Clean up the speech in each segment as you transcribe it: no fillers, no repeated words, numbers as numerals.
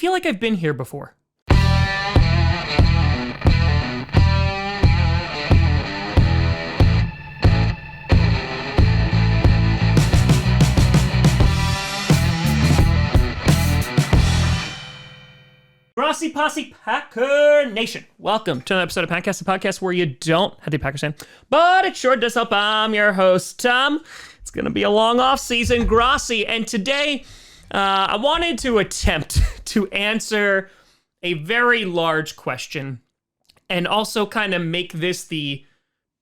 feel like I've been here before. Grossi Posse Packer Nation. Welcome to another episode of Pancast, the podcast where you don't have to be Packers fan, but it sure does help. I'm your host, Tom. It's going to be a long off-season, Grossi, and today I wanted to attempt to answer a very large question and also kind of make this the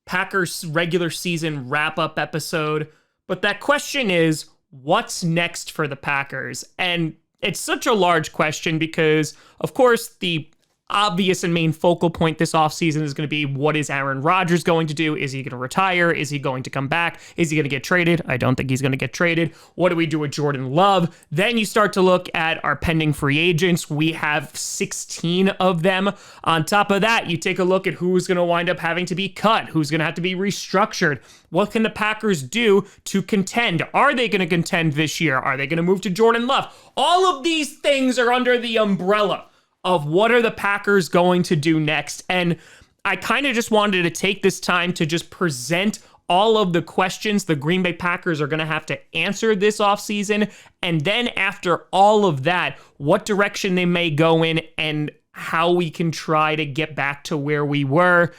Packers regular season wrap-up episode. But that question is, what's next for the Packers? And it's such a large question because, of course, the obvious and main focal point this offseason is going to be, what is Aaron Rodgers going to do? Is he going to retire? Is he going to come back? Is he going to get traded? I don't think he's going to get traded. What do we do with Jordan Love? Then you start to look at our pending free agents. We have 16 of them. On top of that, you take a look at who's going to wind up having to be cut, who's going to have to be restructured. What can the Packers do to contend? Are they going to contend this year? Are they going to move to Jordan Love? All of these things are under the umbrella of what are the Packers going to do next. And I kind of just wanted to take this time to just present all of the questions the Green Bay Packers are going to have to answer this offseason. And then after all of that, what direction they may go in and how we can try to get back to where we were,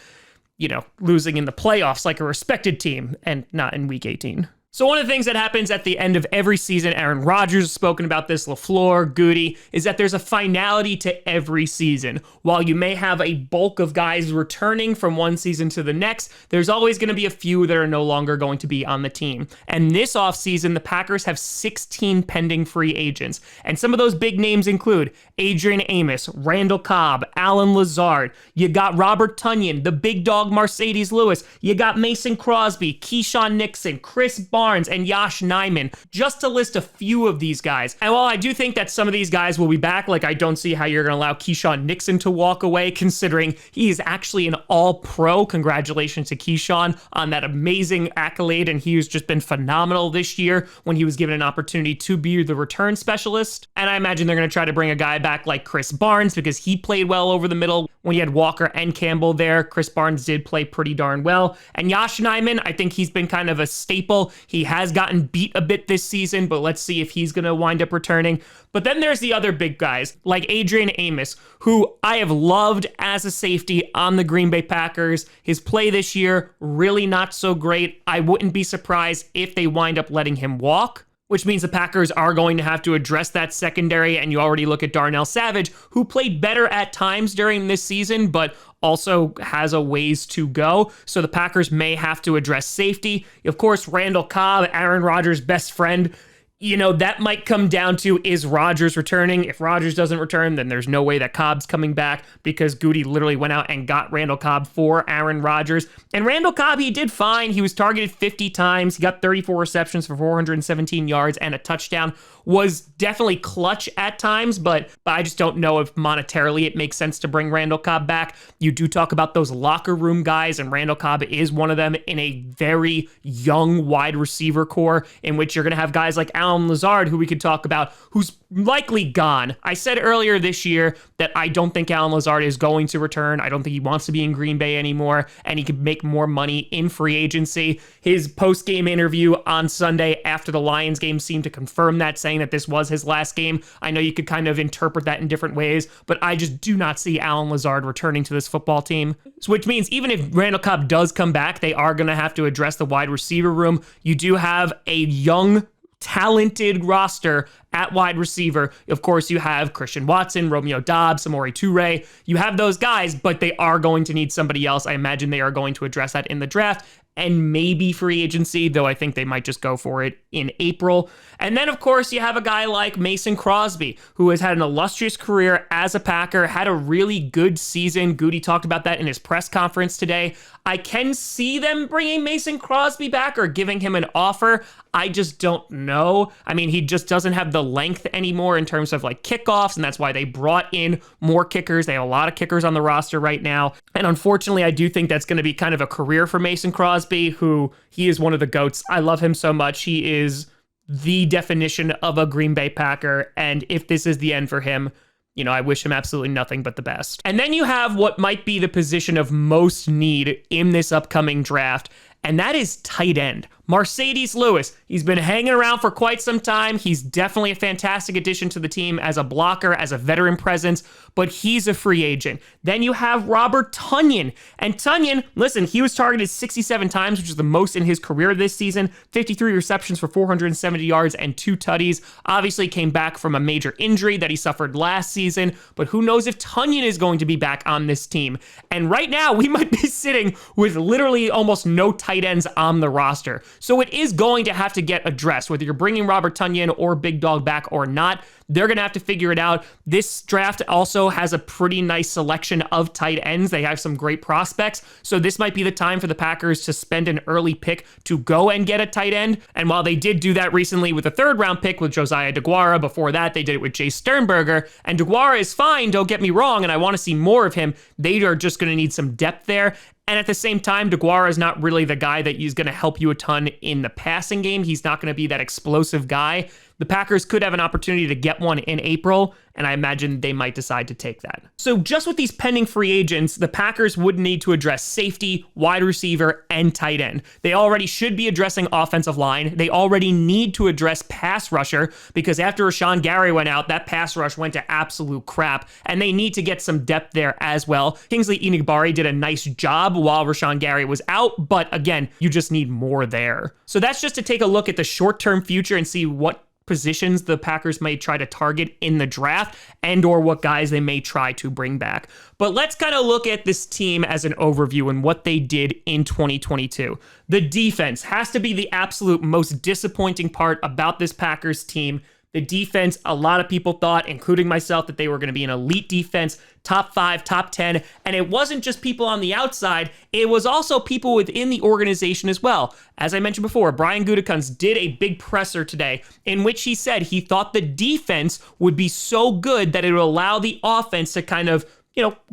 losing in the playoffs like a respected team and not in week 18. So one of the things that happens at the end of every season, Aaron Rodgers has spoken about this, LaFleur, Goody, is that there's a finality to every season. While you may have a bulk of guys returning from one season to the next, there's always going to be a few that are no longer going to be on the team. And this offseason, the Packers have 16 pending free agents. And some of those big names include Adrian Amos, Randall Cobb, Alan Lazard. You got Robert Tonyan, the big dog Mercedes Lewis. You got Mason Crosby, Keyshawn Nixon, Chris Barnes, and Yosh Nijman, just to list a few of these guys. And while I do think that some of these guys will be back, like I don't see how you're going to allow Keyshawn Nixon to walk away, considering he is actually an all-pro. Congratulations to Keyshawn on that amazing accolade, and he has just been phenomenal this year when he was given an opportunity to be the return specialist. And I imagine they're going to try to bring a guy back like Chris Barnes because he played well over the middle when you had Walker and Campbell there. Chris Barnes did play pretty darn well. And Yosh Nijman, I think he's been kind of a staple. He has gotten beat a bit this season, but let's see if he's going to wind up returning. But then there's the other big guys, like Adrian Amos, who I have loved as a safety on the Green Bay Packers. His play this year, really not so great. I wouldn't be surprised if they wind up letting him walk, which means the Packers are going to have to address that secondary. And you already look at Darnell Savage, who played better at times during this season, but also has a ways to go. So the Packers may have to address safety. Of course, Randall Cobb, Aaron Rodgers' best friend. That might come down to, is Rodgers returning? If Rodgers doesn't return, then there's no way that Cobb's coming back because Goody literally went out and got Randall Cobb for Aaron Rodgers. And Randall Cobb, he did fine. He was targeted 50 times. He got 34 receptions for 417 yards and a touchdown. Was definitely clutch at times, but I just don't know if monetarily it makes sense to bring Randall Cobb back. You do talk about those locker room guys, and Randall Cobb is one of them in a very young wide receiver core in which you're going to have guys like Alan Lazard, who we could talk about, who's likely gone. I said earlier this year that I don't think Alan Lazard is going to return. I don't think he wants to be in Green Bay anymore, and he could make more money in free agency. His post-game interview on Sunday after the Lions game seemed to confirm that, saying that this was his last game. I know you could kind of interpret that in different ways, but I just do not see Alan Lazard returning to this football team. So which means even if Randall Cobb does come back, they are going to have to address the wide receiver room. You do have a young, talented roster at wide receiver. Of course, you have Christian Watson, Romeo Doubs, Amori Toure. You have those guys, but they are going to need somebody else. I imagine they are going to address that in the draft and maybe free agency, though I think they might just go for it in April. And then, of course, you have a guy like Mason Crosby, who has had an illustrious career as a Packer, had a really good season. Goody talked about that in his press conference today. I can see them bringing Mason Crosby back or giving him an offer. I just don't know. I mean, he just doesn't have the length anymore in terms of like kickoffs, and that's why they brought in more kickers. They have a lot of kickers on the roster right now. And unfortunately, I do think that's going to be kind of a career for Mason Crosby, who he is one of the GOATs. I love him so much. He is the definition of a Green Bay Packer. And if this is the end for him, I wish him absolutely nothing but the best. And then you have what might be the position of most need in this upcoming draft, and that is tight end. Marcedes Lewis, he's been hanging around for quite some time. He's definitely a fantastic addition to the team as a blocker, as a veteran presence, but he's a free agent. Then you have Robert Tonyan. And Tonyan, listen, he was targeted 67 times, which is the most in his career this season, 53 receptions for 470 yards and 2 tutties. Obviously came back from a major injury that he suffered last season, but who knows if Tonyan is going to be back on this team. And right now, we might be sitting with literally almost no tight ends on the roster. So it is going to have to get addressed, whether you're bringing Robert Tonyan or Big Dog back or not. They're going to have to figure it out. This draft also has a pretty nice selection of tight ends. They have some great prospects. So this might be the time for the Packers to spend an early pick to go and get a tight end. And while they did do that recently with a 3rd round pick with Josiah DeGuara, before that they did it with Jay Sternberger. And DeGuara is fine, don't get me wrong, and I want to see more of him. They are just going to need some depth there. And at the same time, DeGuara is not really the guy that is going to help you a ton in the passing game. He's not going to be that explosive guy. The Packers could have an opportunity to get one in April, and I imagine they might decide to take that. So just with these pending free agents, the Packers would need to address safety, wide receiver, and tight end. They already should be addressing offensive line. They already need to address pass rusher, because after Rashawn Gary went out, that pass rush went to absolute crap, and they need to get some depth there as well. Kingsley Enagbare did a nice job while Rashawn Gary was out, but again, you just need more there. So that's just to take a look at the short-term future and see what positions the Packers may try to target in the draft and or what guys they may try to bring back. But let's kind of look at this team as an overview and what they did in 2022. The defense has to be the absolute most disappointing part about this Packers team. The defense, a lot of people thought, including myself, that they were going to be an elite defense, top 5, top 10. And it wasn't just people on the outside. It was also people within the organization as well. As I mentioned before, Brian Gutekunst did a big presser today in which he said he thought the defense would be so good that it would allow the offense to kind of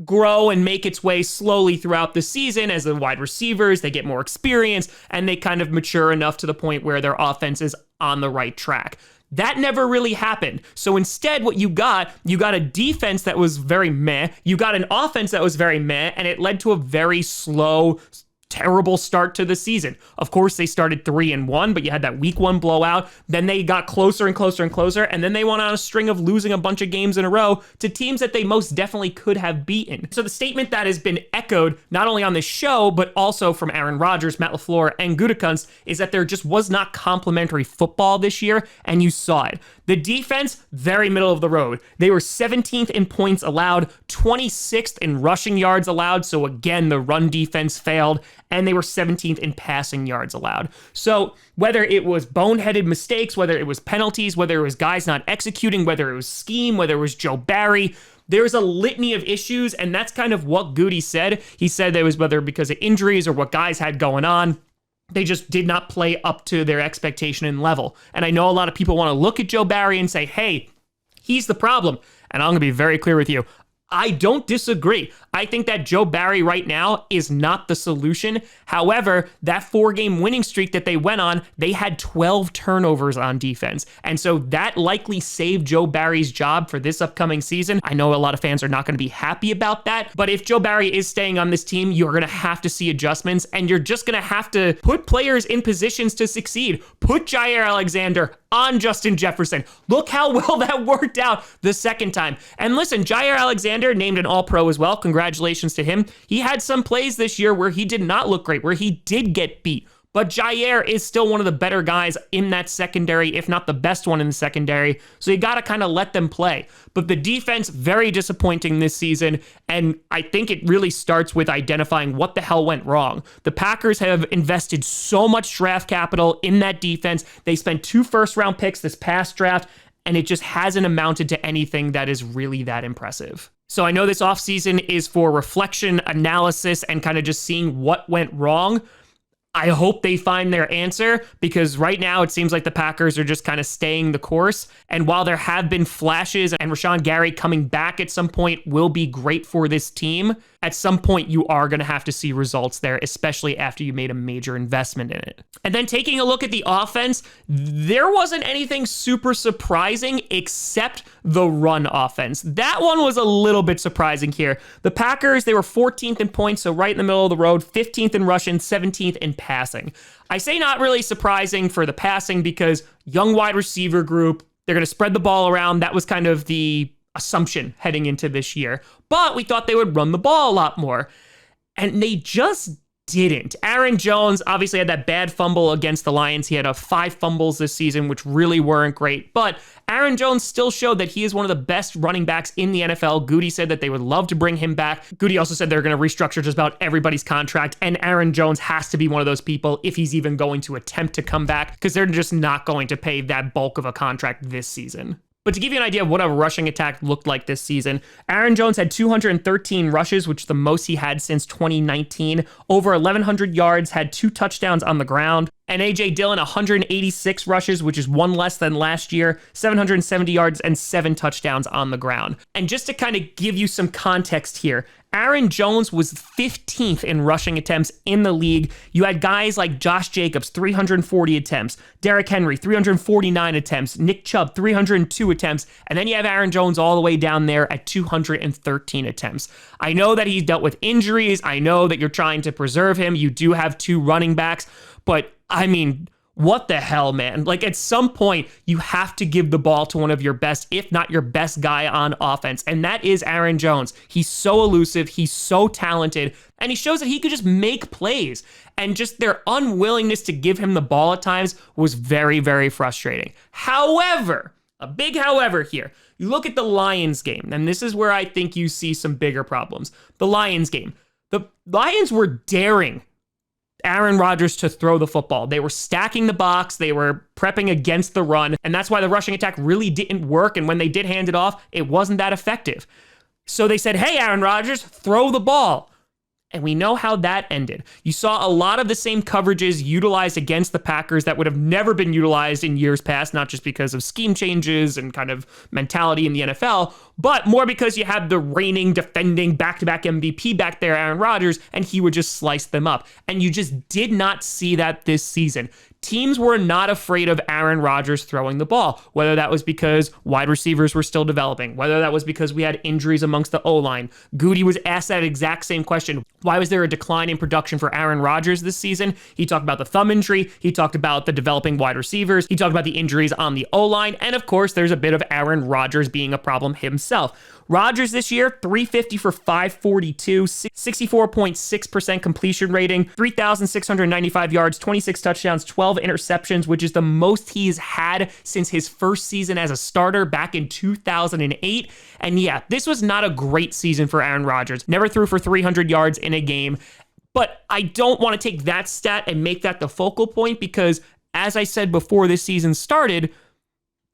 grow and make its way slowly throughout the season as the wide receivers, they get more experience and they kind of mature enough to the point where their offense is on the right track. That never really happened. So instead, what you got a defense that was very meh, you got an offense that was very meh, and it led to a very slow, terrible start to the season. Of course, they started 3-1, but you had that week 1 blowout. Then they got closer and closer and closer, and then they went on a string of losing a bunch of games in a row to teams that they most definitely could have beaten. So the statement that has been echoed not only on this show, but also from Aaron Rodgers, Matt LaFleur, and Gutekunst is that there just was not complimentary football this year, and you saw it. The defense, very middle of the road. They were 17th in points allowed, 26th in rushing yards allowed, so again, the run defense failed, and they were 17th in passing yards allowed. So whether it was boneheaded mistakes, whether it was penalties, whether it was guys not executing, whether it was scheme, whether it was Joe Barry, there's a litany of issues, and that's kind of what Goody said. He said there was whether because of injuries or what guys had going on. They just did not play up to their expectation and level. And I know a lot of people want to look at Joe Barry and say, hey, he's the problem. And I'm going to be very clear with you. I don't disagree. I think that Joe Barry right now is not the solution. However, that 4-game winning streak that they went on, they had 12 turnovers on defense. And so that likely saved Joe Barry's job for this upcoming season. I know a lot of fans are not going to be happy about that, but if Joe Barry is staying on this team, you're going to have to see adjustments, and you're just going to have to put players in positions to succeed. Put Jair Alexander on Justin Jefferson. Look how well that worked out the second time. And listen, Jair Alexander named an All-Pro as well. Congratulations to him. He had some plays this year where he did not look great, where he did get beat. But Jair is still one of the better guys in that secondary, if not the best one in the secondary. So you got to kind of let them play. But the defense, very disappointing this season. And I think it really starts with identifying what the hell went wrong. The Packers have invested so much draft capital in that defense. They spent 2 first-round picks this past draft, and it just hasn't amounted to anything that is really that impressive. So I know this offseason is for reflection, analysis, and kind of just seeing what went wrong. I hope they find their answer, because right now it seems like the Packers are just kind of staying the course. And while there have been flashes and Rashawn Gary coming back at some point will be great for this team, at some point you are going to have to see results there, especially after you made a major investment in it. And then taking a look at the offense, there wasn't anything super surprising except the run offense. That one was a little bit surprising here. The Packers, they were 14th in points, so right in the middle of the road, 15th in rushing, 17th in passing. I say not really surprising for the passing because young wide receiver group, they're going to spread the ball around. That was kind of the assumption heading into this year. But we thought they would run the ball a lot more. And they just didn't. Aaron Jones obviously had that bad fumble against the Lions. He had 5 fumbles this season, which really weren't great. But Aaron Jones still showed that he is one of the best running backs in the NFL. Goody said that they would love to bring him back. Goody also said they're going to restructure just about everybody's contract. And Aaron Jones has to be one of those people if he's even going to attempt to come back, because they're just not going to pay that bulk of a contract this season. But to give you an idea of what a rushing attack looked like this season, Aaron Jones had 213 rushes, which is the most he had since 2019. Over 1,100 yards, had 2 touchdowns on the ground. And A.J. Dillon, 186 rushes, which is 1 less than last year, 770 yards, and 7 touchdowns on the ground. And just to kind of give you some context here, Aaron Jones was 15th in rushing attempts in the league. You had guys like Josh Jacobs, 340 attempts, Derrick Henry, 349 attempts, Nick Chubb, 302 attempts, and then you have Aaron Jones all the way down there at 213 attempts. I know that he's dealt with injuries. I know that you're trying to preserve him. You do have 2 running backs, but I mean, what the hell, man? Like, at some point, you have to give the ball to one of your best, if not your best guy on offense. And that is Aaron Jones. He's so elusive. He's so talented. And he shows that he could just make plays. And just their unwillingness to give him the ball at times was very, very frustrating. However, a big however here. You look at the Lions game, and this is where I think you see some bigger problems. The Lions game. The Lions were daring Aaron Rodgers to throw the football. They were stacking the box. They were prepping against the run. And that's why the rushing attack really didn't work. And when they did hand it off, it wasn't that effective. So they said, hey, Aaron Rodgers, throw the ball. And we know how that ended. You saw a lot of the same coverages utilized against the Packers that would have never been utilized in years past, not just because of scheme changes and kind of mentality in the NFL, but more because you had the reigning, defending, back-to-back MVP back there, Aaron Rodgers, and he would just slice them up. And you just did not see that this season. Teams were not afraid of Aaron Rodgers throwing the ball, whether that was because wide receivers were still developing, whether that was because we had injuries amongst the O-line. Goody was asked that exact same question. Why was there a decline in production for Aaron Rodgers this season? He talked about the thumb injury. He talked about the developing wide receivers. He talked about the injuries on the O-line. And of course, there's a bit of Aaron Rodgers being a problem himself. Rodgers this year, 350 for 542, 64.6% completion rating, 3,695 yards, 26 touchdowns, 12 interceptions, which is the most he's had since his first season as a starter back in 2008. And yeah, this was not a great season for Aaron Rodgers. Never threw for 300 yards in a game. But I don't want to take that stat and make that the focal point because, as I said before this season started,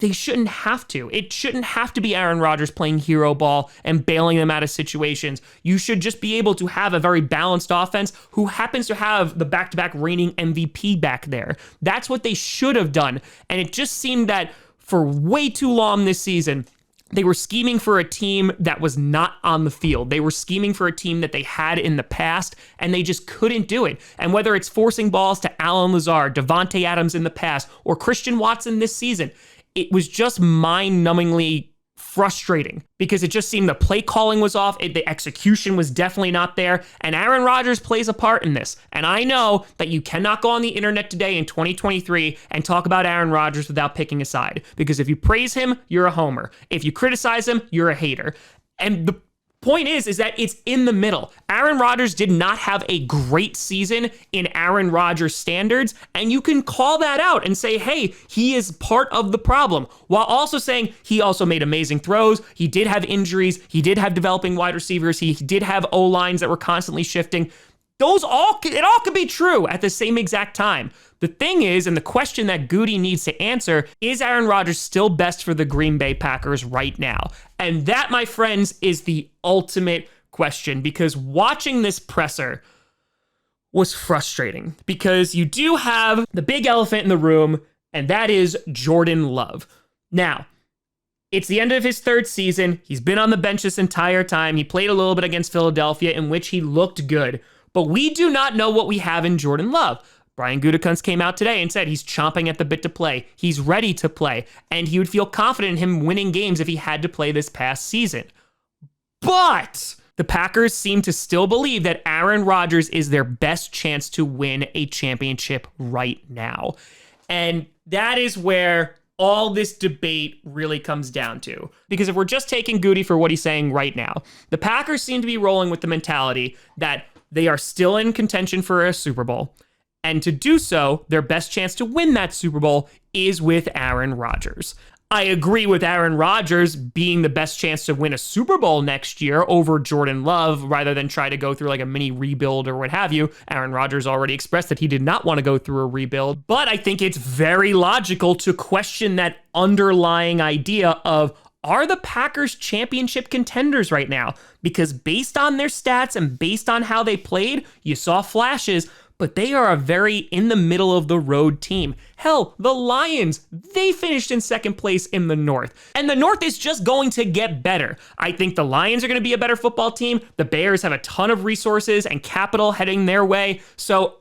they shouldn't have to. It shouldn't have to be Aaron Rodgers playing hero ball and bailing them out of situations. You should just be able to have a very balanced offense who happens to have the back-to-back reigning MVP back there. That's what they should have done. And it just seemed that for way too long this season, they were scheming for a team that was not on the field. They were scheming for a team that they had in the past, and they just couldn't do it. And whether it's forcing balls to Allen Lazard, Devontae Adams in the past, or Christian Watson this season, it was just mind-numbingly frustrating because it just seemed the play calling was off, the execution was definitely not there, and Aaron Rodgers plays a part in this. And I know that you cannot go on the internet today in 2023 and talk about Aaron Rodgers without picking a side, because if you praise him, you're a homer. If you criticize him, you're a hater. And the point is that it's in the middle. Aaron Rodgers did not have a great season in Aaron Rodgers standards, and you can call that out and say, hey, he is part of the problem, while also saying he also made amazing throws. He did have injuries. He did have developing wide receivers. He did have O-lines that were constantly shifting. It all could be true at the same exact time. The thing is, and the question that Goody needs to answer, is Aaron Rodgers still best for the Green Bay Packers right now? And that, my friends, is the ultimate question, because watching this presser, was frustrating because you do have the big elephant in the room, and that is Jordan Love. Now, it's the end of his third season. He's been on the bench this entire time. He played a little bit against Philadelphia, in which he looked good. But we do not know what we have in Jordan Love. Brian Gutekunst came out today and said he's chomping at the bit to play. He's ready to play. And he would feel confident in him winning games if he had to play this past season. But the Packers seem to still believe that Aaron Rodgers is their best chance to win a championship right now. And that is where all this debate really comes down to. Because if we're just taking Goody for what he's saying right now, the Packers seem to be rolling with the mentality that they are still in contention for a Super Bowl. And to do so, their best chance to win that Super Bowl is with Aaron Rodgers. I agree with Aaron Rodgers being the best chance to win a Super Bowl next year over Jordan Love rather than try to go through like a mini rebuild or what have you. Aaron Rodgers already expressed that he did not want to go through a rebuild, but I think it's very logical to question that underlying idea of, are the Packers championship contenders right now? Because based on their stats and based on how they played, you saw flashes, but they are a very in the middle of the road team. Hell, the Lions, they finished in second place in the North. And the North is just going to get better. I think the Lions are going to be a better football team. The Bears have a ton of resources and capital heading their way. So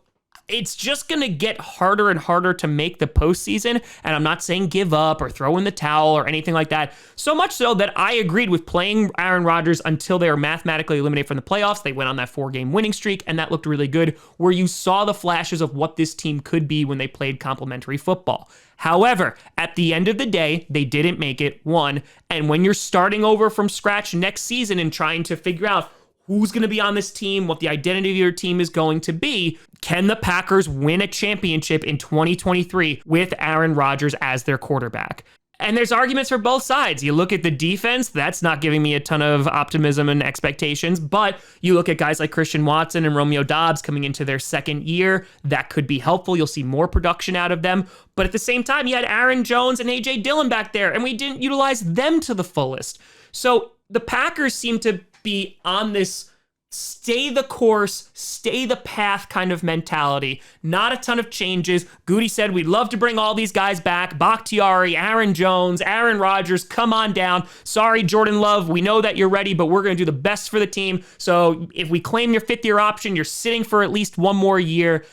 it's just going to get harder and harder to make the postseason. And I'm not saying give up or throw in the towel or anything like that. So much so that I agreed with playing Aaron Rodgers until they were mathematically eliminated from the playoffs. They went on that 4-game winning streak, and that looked really good, where you saw the flashes of what this team could be when they played complementary football. However, at the end of the day, they didn't make it, one. And when you're starting over from scratch next season and trying to figure out who's going to be on this team, what the identity of your team is going to be, can the Packers win a championship in 2023 with Aaron Rodgers as their quarterback? And there's arguments for both sides. You look at the defense, that's not giving me a ton of optimism and expectations, but you look at guys like Christian Watson and Romeo Doubs coming into their second year, that could be helpful. You'll see more production out of them. But at the same time, you had Aaron Jones and A.J. Dillon back there, and we didn't utilize them to the fullest. So the Packers seem to be on this stay the course, stay the path kind of mentality. Not a ton of changes. Goody said, we'd love to bring all these guys back. Bakhtiari, Aaron Jones, Aaron Rodgers, come on down. Sorry, Jordan Love, we know that you're ready, but we're going to do the best for the team. So if we claim your fifth-year option, you're sitting for at least one more year.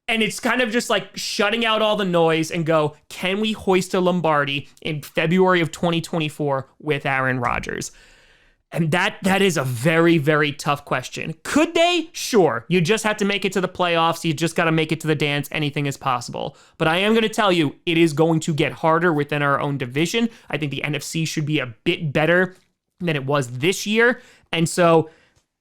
And it's kind of just like shutting out all the noise and go, can we hoist a Lombardi in February of 2024 with Aaron Rodgers? And that is a very, very tough question. Could they? Sure. You just have to make it to the playoffs. You just got to make it to the dance. Anything is possible. But I am going to tell you, it is going to get harder within our own division. I think the NFC should be a bit better than it was this year. And so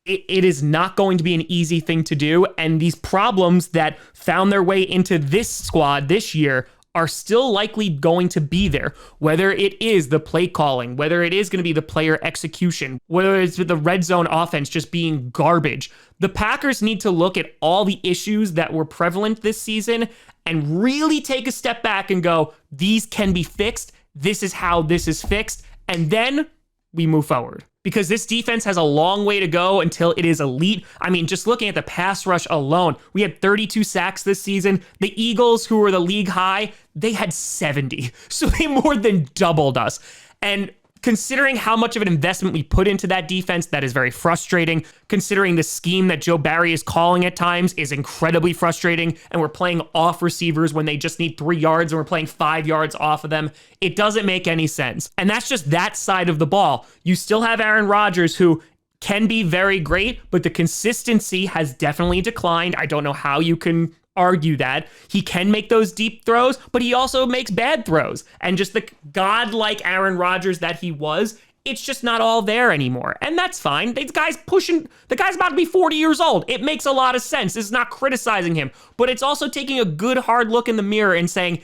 it is not going to be an easy thing to do. And these problems that found their way into this squad this year are still likely going to be there, whether it is the play calling, whether it is going to be the player execution, whether it's the red zone offense just being garbage. The Packers need to look at all the issues that were prevalent this season and really take a step back and go, these can be fixed. This is how this is fixed. And then we move forward. Because this defense has a long way to go until it is elite. I mean, just looking at the pass rush alone, we had 32 sacks this season. The Eagles, who were the league high, they had 70. So they more than doubled us. And considering how much of an investment we put into that defense, that is very frustrating. Considering the scheme that Joe Barry is calling at times is incredibly frustrating. And we're playing off receivers when they just need 3 yards and we're playing 5 yards off of them. It doesn't make any sense. And that's just that side of the ball. You still have Aaron Rodgers, who can be very great, but the consistency has definitely declined. I don't know how you can argue that. He can make those deep throws, but he also makes bad throws. And just the godlike Aaron Rodgers that he was, it's just not all there anymore. And that's fine. The guy's about to be 40 years old. It makes a lot of sense. It's not criticizing him, but it's also taking a good hard look in the mirror and saying,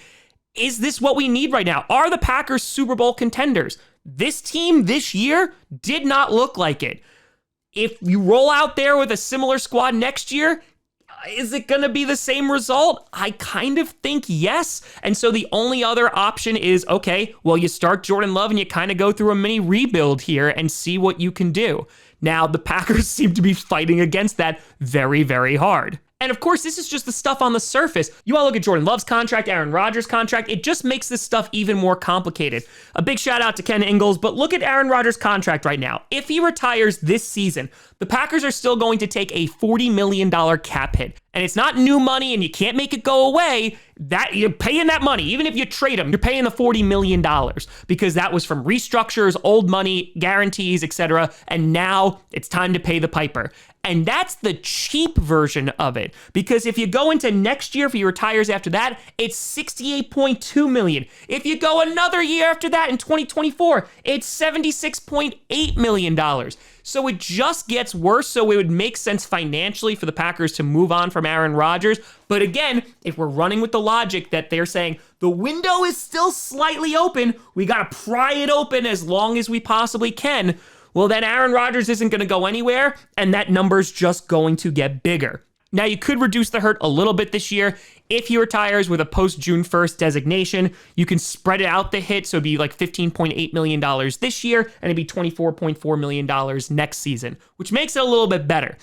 is this what we need right now? Are the Packers Super Bowl contenders? This team this year did not look like it. If you roll out there with a similar squad next year, is it going to be the same result? I kind of think yes. And so the only other option is, okay, well, you start Jordan Love and you kind of go through a mini rebuild here and see what you can do. Now, the Packers seem to be fighting against that very, very hard. And of course, this is just the stuff on the surface. You all look at Jordan Love's contract, Aaron Rodgers' contract. It just makes this stuff even more complicated. A big shout out to Ken Ingalls, but look at Aaron Rodgers' contract right now. If he retires this season, the Packers are still going to take a $40 million cap hit. And it's not new money and you can't make it go away. That you're paying that money. Even if you trade him, you're paying the $40 million because that was from restructures, old money, guarantees, etc. And now it's time to pay the piper. And that's the cheap version of it. Because if you go into next year, if he retires after that, it's $68.2 million. If you go another year after that in 2024, it's $76.8 million. So it just gets worse. So it would make sense financially for the Packers to move on from Aaron Rodgers. But again, if we're running with the logic that they're saying the window is still slightly open, we got to pry it open as long as we possibly can. Well, then Aaron Rodgers isn't going to go anywhere, and that number's just going to get bigger. Now, you could reduce the hurt a little bit this year. If he retires with a post-June 1st designation, you can spread out the hit, so it'd be like $15.8 million this year, and it'd be $24.4 million next season, which makes it a little bit better.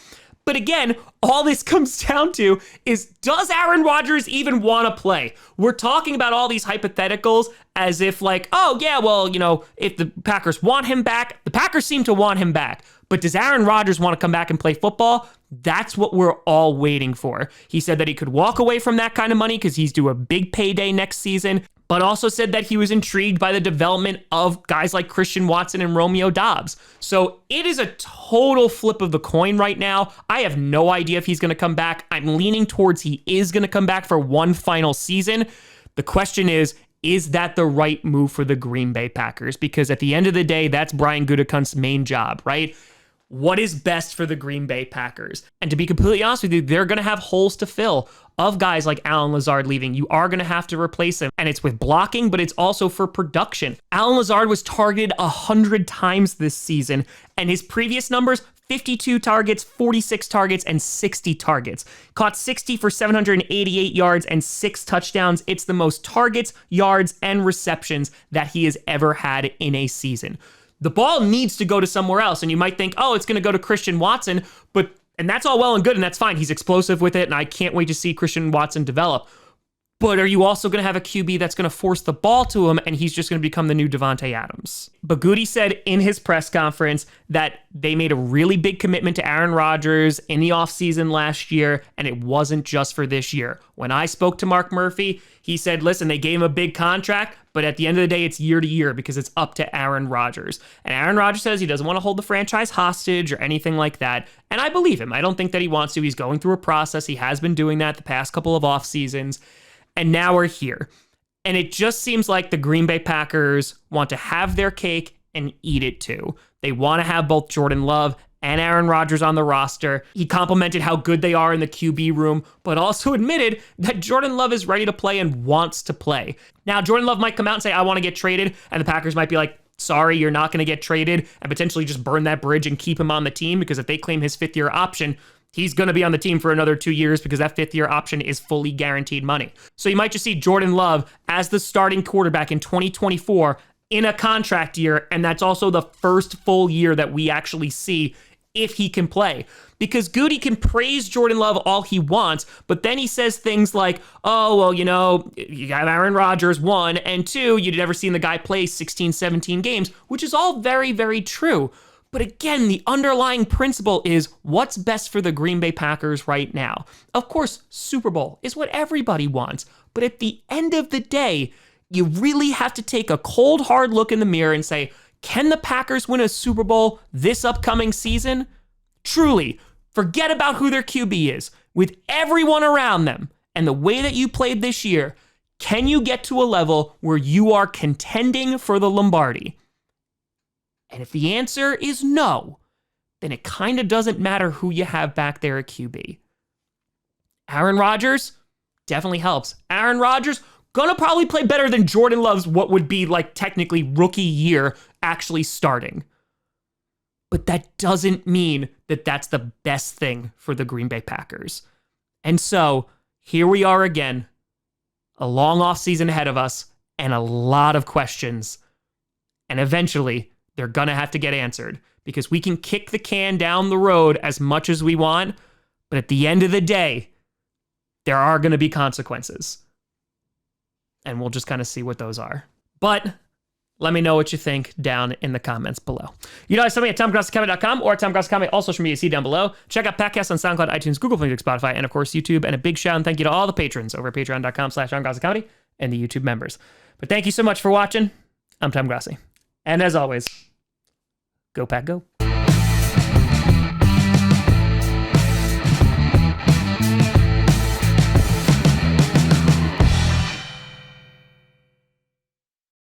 But again, all this comes down to is, does Aaron Rodgers even want to play? We're talking about all these hypotheticals as if like, oh yeah, well, you know, if the Packers want him back, the Packers seem to want him back. But does Aaron Rodgers want to come back and play football? That's what we're all waiting for. He said that he could walk away from that kind of money because he's due a big payday next season, but also said that he was intrigued by the development of guys like Christian Watson and Romeo Doubs. So it is a total flip of the coin right now. I have no idea if he's going to come back. I'm leaning towards he is going to come back for one final season. The question is that the right move for the Green Bay Packers? Because at the end of the day, that's Brian Gutekunst's main job, right? What is best for the Green Bay Packers? And to be completely honest with you, they're going to have holes to fill of guys like Allen Lazard leaving. You are going to have to replace him. And it's with blocking, but it's also for production. Allen Lazard was targeted 100 times this season, and his previous numbers, 52 targets, 46 targets, and 60 targets. Caught 60 for 788 yards and 6 touchdowns. It's the most targets, yards, and receptions that he has ever had in a season. The ball needs to go to somewhere else. And you might think, oh, it's going to go to Christian Watson, and that's all well and good, and that's fine. He's explosive with it, and I can't wait to see Christian Watson develop. But are you also going to have a QB that's going to force the ball to him, and he's just going to become the new Davante Adams? But Goody said in his press conference that they made a really big commitment to Aaron Rodgers in the offseason last year, and it wasn't just for this year. When I spoke to Mark Murphy, he said, listen, they gave him a big contract, but at the end of the day, it's year to year because it's up to Aaron Rodgers. And Aaron Rodgers says he doesn't want to hold the franchise hostage or anything like that. And I believe him. I don't think that he wants to. He's going through a process. He has been doing that the past couple of off seasons. And now we're here. And it just seems like the Green Bay Packers want to have their cake and eat it too. They want to have both Jordan Love and Aaron Rodgers on the roster. He complimented how good they are in the QB room, but also admitted that Jordan Love is ready to play and wants to play. Now, Jordan Love might come out and say, I want to get traded, and the Packers might be like, sorry, you're not going to get traded, and potentially just burn that bridge and keep him on the team, because if they claim his fifth-year option, he's going to be on the team for another 2 years because that fifth-year option is fully guaranteed money. So you might just see Jordan Love as the starting quarterback in 2024 in a contract year, and that's also the first full year that we actually see if he can play. Because Goody can praise Jordan Love all he wants, but then he says things like, oh, well, you know, you got Aaron Rodgers, 1, and 2, you'd never seen the guy play 16, 17 games, which is all very, very true. But again, the underlying principle is what's best for the Green Bay Packers right now. Of course, Super Bowl is what everybody wants, but at the end of the day, you really have to take a cold, hard look in the mirror and say, can the Packers win a Super Bowl this upcoming season? Truly, forget about who their QB is. With everyone around them and the way that you played this year, can you get to a level where you are contending for the Lombardi? And if the answer is no, then it kind of doesn't matter who you have back there at QB. Aaron Rodgers definitely helps. Aaron Rodgers gonna probably play better than Jordan Love's what would be like technically rookie year actually starting. But that doesn't mean that that's the best thing for the Green Bay Packers. And so here we are again, a long offseason ahead of us and a lot of questions. And eventually they're gonna have to get answered because we can kick the can down the road as much as we want. But at the end of the day, there are going to be consequences. And we'll just kind of see what those are. But let me know what you think down in the comments below. You know, send me at TomGrossiComedy.com or TomGrossiComedy, all social media, see down below. Check out podcasts on SoundCloud, iTunes, Google Play Music, Spotify, and of course, YouTube. And a big shout and thank you to all the patrons over at patreon.com/TomGrossiComedy and the YouTube members. But thank you so much for watching. I'm Tom Grossi. And as always, go Pack Go.